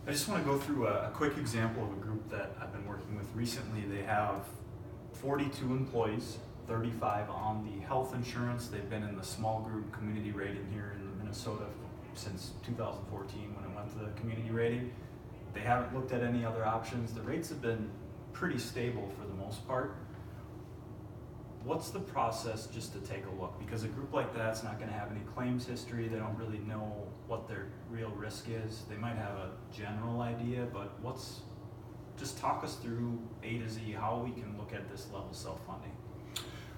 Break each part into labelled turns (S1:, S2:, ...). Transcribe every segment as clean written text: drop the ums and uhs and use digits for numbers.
S1: I just want to go through a quick example of a group that I've been working with recently. They have 42 employees, 35 on the health insurance. They've been in the small group community rating here in Minnesota since 2014 when it went to the community rating. They haven't looked at any other options. The rates have been pretty stable for the most part. What's the process just to take a look? Because a group like that's not going to have any claims history. They don't really know what their real risk is. They might have a general idea, but just talk us through A to Z how we can look at this level self-funding.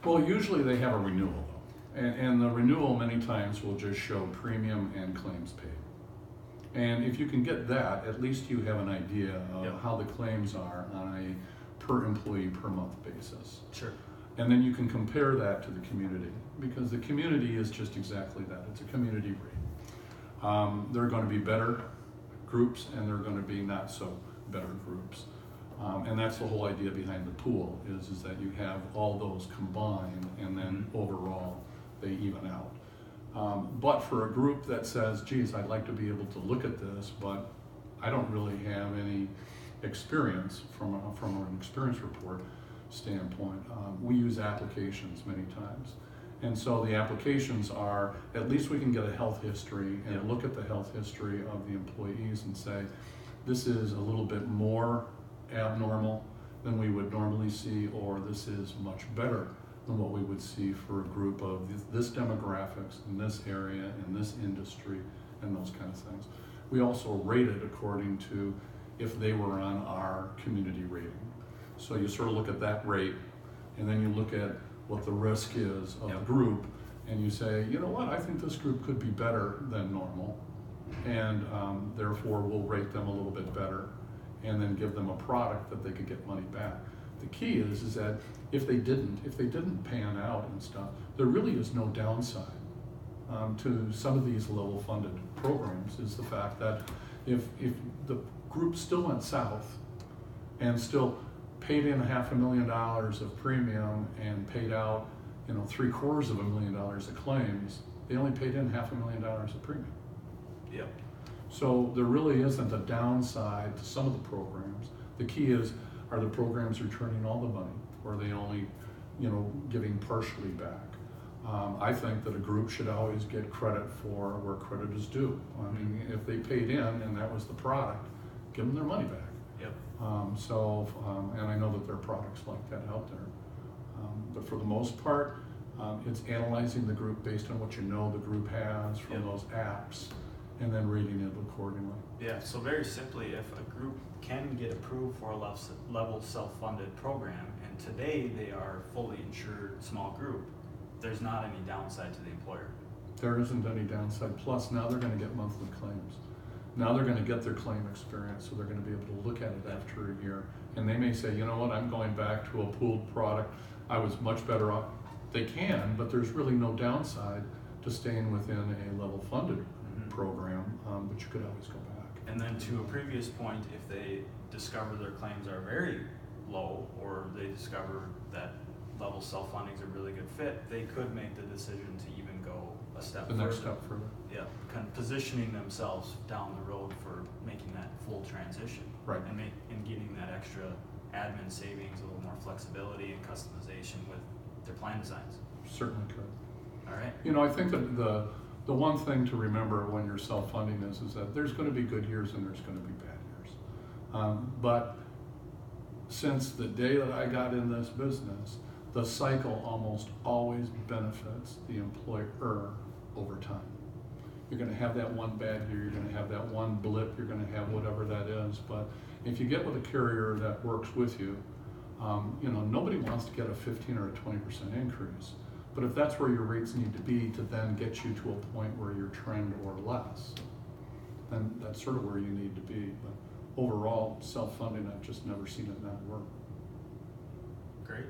S2: Well, usually they have a renewal though. And the renewal many times will just show premium and claims paid. And if you can get that, at least you have an idea of how the claims are on a per employee per month basis.
S1: Sure.
S2: And then you can compare that to the community, because the community is just exactly that. It's a community rate. There are going to be better groups and there are going to be not so better groups. And that's the whole idea behind the pool is that you have all those combined and then overall they even out. But for a group that says, geez, I'd like to be able to look at this, but I don't really have any experience from an experience report standpoint, we use applications many times. And so the applications are, at least we can get a health history and look at the health history of the employees and say, this is a little bit more abnormal than we would normally see, or this is much better than what we would see for a group of this demographics in this area, in this industry, and those kind of things. We also rate it according to if they were on our community rating. So you sort of look at that rate, and then you look at what the risk is of the group, and you say, you know what, I think this group could be better than normal, and therefore we'll rate them a little bit better, and then give them a product that they could get money back. The key is that if they didn't pan out and stuff, there really is no downside to some of these level funded programs. Is the fact that if the group still went south and still paid in $500,000 of premium and paid out, $750,000 of claims, they only paid in $500,000 of premium.
S1: Yep.
S2: So there really isn't a downside to some of the programs. The key is, are the programs returning all the money, or are they only, giving partially back? I think that a group should always get credit for where credit is due. I mean, if they paid in and that was the product, give them their money back.
S1: Yep.
S2: And I know that there are products like that out there. But for the most part, it's analyzing the group based on what you know the group has from those apps, and then rating it accordingly.
S1: Yeah, so very simply, if a group can get approved for a level self-funded program, and today they are fully insured small group, there's not any downside to the employer.
S2: There isn't any downside. Plus, now they're going to get monthly claims. Now they're going to get their claim experience, so they're going to be able to look at it after a year. And they may say, you know what, I'm going back to a pooled product. I was much better off. They can, but there's really no downside to staying within a level funded program, but you could always go back.
S1: And then to a previous point, if they discover their claims are very low, or they discover that level self-funding is a really good fit, they could make the decision to even go a step further.
S2: The next step further.
S1: Yeah, kind of positioning themselves down the road for making that full transition.
S2: Right.
S1: And getting that extra admin savings, a little more flexibility and customization with their plan designs.
S2: Certainly could.
S1: All right.
S2: I think that the one thing to remember when you're self-funding is that there's going to be good years and there's going to be bad years. But since the day that I got in this business, the cycle almost always benefits the employer over time. You're going to have that one bad year, you're going to have that one blip, you're going to have whatever that is. But if you get with a carrier that works with you, nobody wants to get a 15 or a 20% increase. But if that's where your rates need to be to then get you to a point where you're trend or less, then that's sort of where you need to be. But overall, self-funding, I've just never seen it not work.
S1: Great.